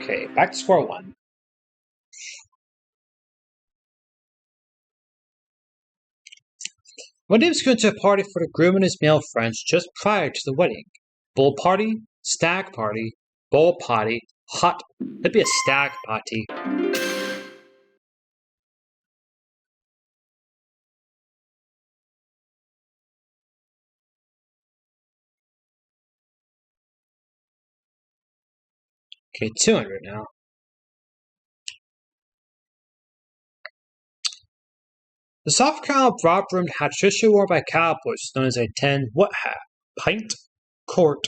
Okay, back to square one. One day was going to a party for the groom and his male friends just prior to the wedding. Bull party, stag party, bull party, hot. That'd be a stag party. Okay, 200 now. The soft crown broad brimmed hat traditionally worn by cowboys, known as a 10 what hat? Pint, quart,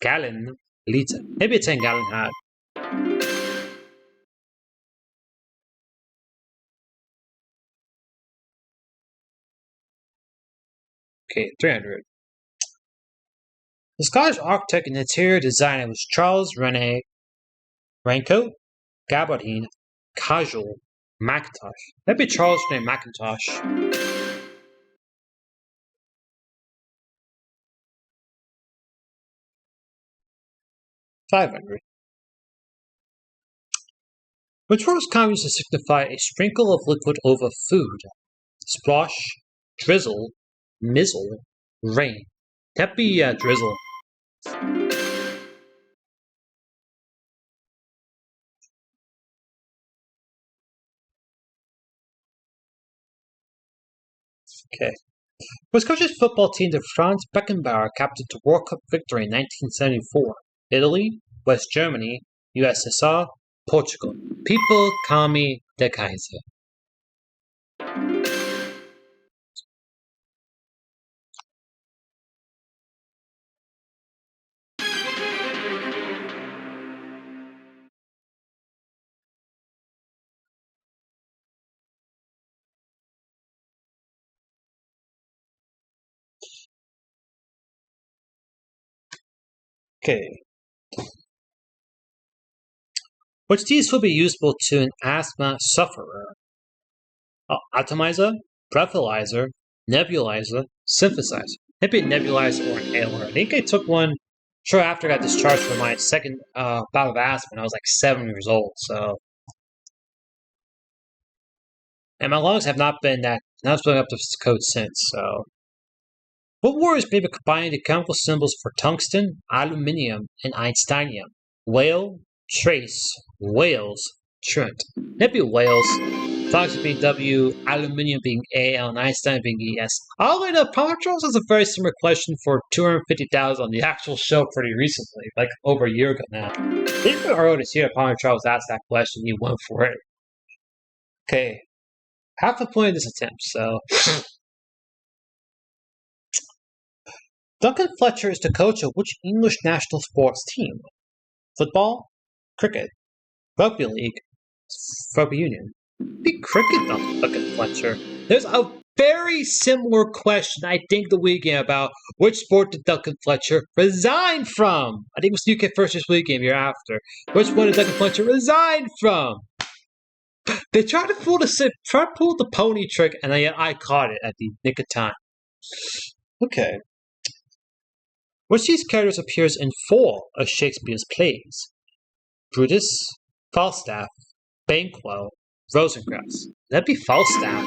gallon, liter. Maybe a 10-gallon hat. Okay, 300. The Scottish architect and interior designer was Charles Rene Raincoat, Gabardine, Casual, Macintosh. That'd be Charles Rene Macintosh. $500. Which word is common used to signify a sprinkle of liquid over food? Splosh, drizzle, mizzle, rain. That'd be drizzle. Okay. Which country's football team did Franz Beckenbauer captain to World Cup victory in 1974? Italy, West Germany, USSR, Portugal. People call me the Kaiser. Okay. Which of these will be useful to an asthma sufferer? Atomizer, breathalyzer, nebulizer, synthesizer. Maybe a nebulizer or inhaler. I think I took one short after I got discharged from my second bout of asthma, and I was like 7 years old. So, and my lungs have not been filling up the code since. So, what words may be combining the chemical symbols for tungsten, aluminium, and Einsteinium? Whale, trace, whales, Trent. That'd be whales. Tungsten being W, aluminium being A, and Einstein being ES. Oddly enough, Palmer Charles has a very similar question for 250,000 on the actual show pretty recently, like over a year ago now. Even earlier this year, Palmer Charles asked that question, he went for it. Okay, half a point of this attempt, so. Duncan Fletcher is the coach of which English national sports team? Football, cricket, rugby league, rugby union. Be cricket, Duncan Fletcher. There's a very similar question, I think, the weekend about which sport did Duncan Fletcher resign from? I think it was UK versus weekend year after. Which one did Duncan Fletcher resign from? They tried to pull the pony trick, and I caught it at the nick of time. Okay. Which of these characters appears in 4 of Shakespeare's plays? Brutus, Falstaff, Banquo, Rosencrantz. That'd be Falstaff.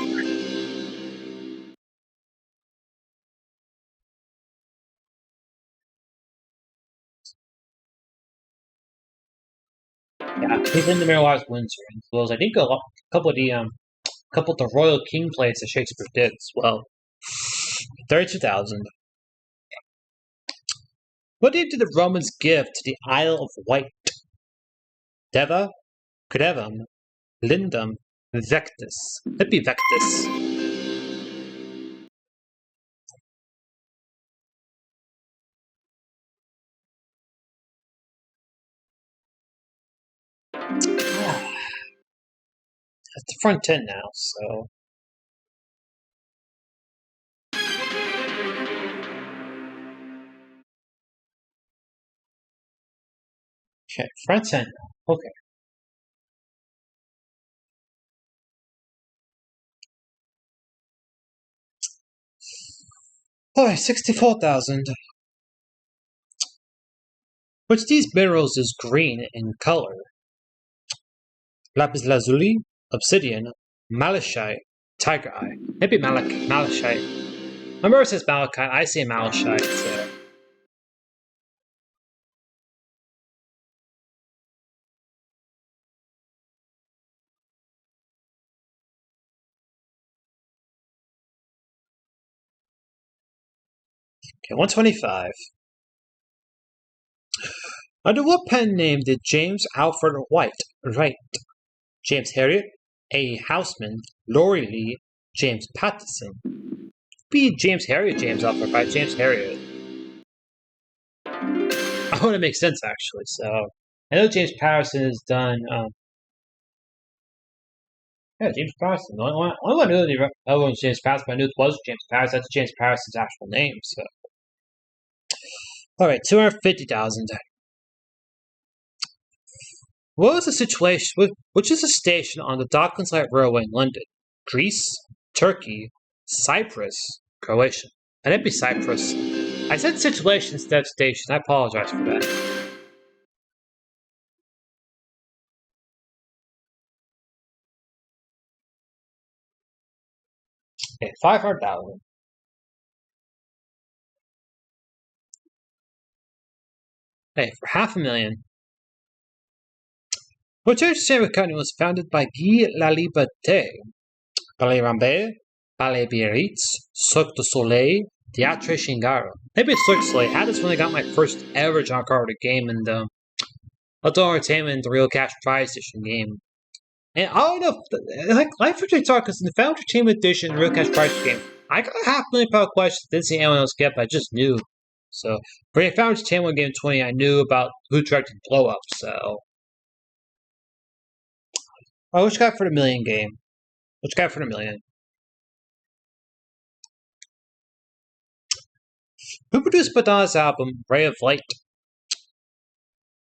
Yeah, he's in the Memoirs of Windsor, as well as I think a couple of the Royal King plays that Shakespeare did as well. 32,000. What name did the Romans give to the Isle of Wight? Deva, Crevum, Lindum, Vectus. That'd be Vectus. At the front end now, so. Okay, front end now. Okay. Alright, 64,000. Which of these minerals is green in color? Lapis Lazuli, Obsidian, Malachite, Tiger Eye. Maybe Malachite. My mirror says Malachite, I say Malachite, so. Okay, 125. Under what pen name did James Alfred White write? James Harriet, A. Houseman, Laurie Lee, James Patterson. Be James Harriet, James Alfred by James Harriet. Oh, that makes sense actually. So I know James Patterson has done. Yeah, James Patterson. The only one I knew the other one was James Patterson, but I knew it was James Patterson. That's James Patterson's actual name. So, all right, 250,000. What was the situation? Which is a station on the Docklands Light Railway in London? Greece, Turkey, Cyprus, Croatia. And it'd be Cyprus. I said situation instead of station. I apologize for that. Okay, 500,000. Hey, for 500,000. British Sandwich Company was founded by Guy Laliberté, Palais Rambert, Palais Biarritz, Cirque du Soleil, Théâtre Chingaro. Maybe it's Cirque du Soleil. I had this when I got my first ever John Carpenter game in the Adult Entertainment, the Real Cash Prize Edition game. And I don't know, like Life for Talk, because in the Found Entertainment Edition, Real Cash Prize game, I got a $500,000 questions. Didn't see anyone else get, but I just knew. So for the Found Entertainment game 20, I knew about who directed Blow Up. So, oh, which guy for the million game? Which guy for the million? Who produced Madonna's album Ray of Light?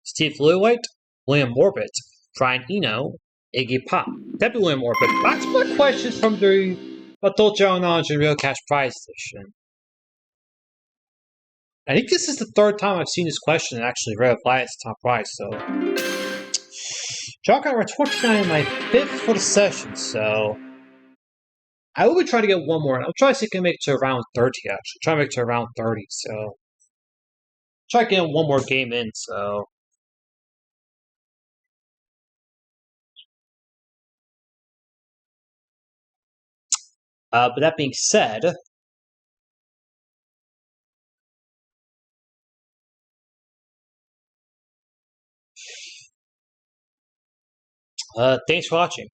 Steve Lillywhite, William Orbit, Brian Eno, Iggy Pop. That'd be William Orbit. Lots more questions from the Adult General Knowledge and Real Cash Prize Edition. I think this is the third time I've seen this question and actually Ray of Light is top prize, so. John got 29 in my fifth for the session, so. I will be trying to get one more, and I'll try to see if I can make it to around 30, actually. Try to make it to around 30, so. Try getting one more game in, so. But that being said, thanks for watching.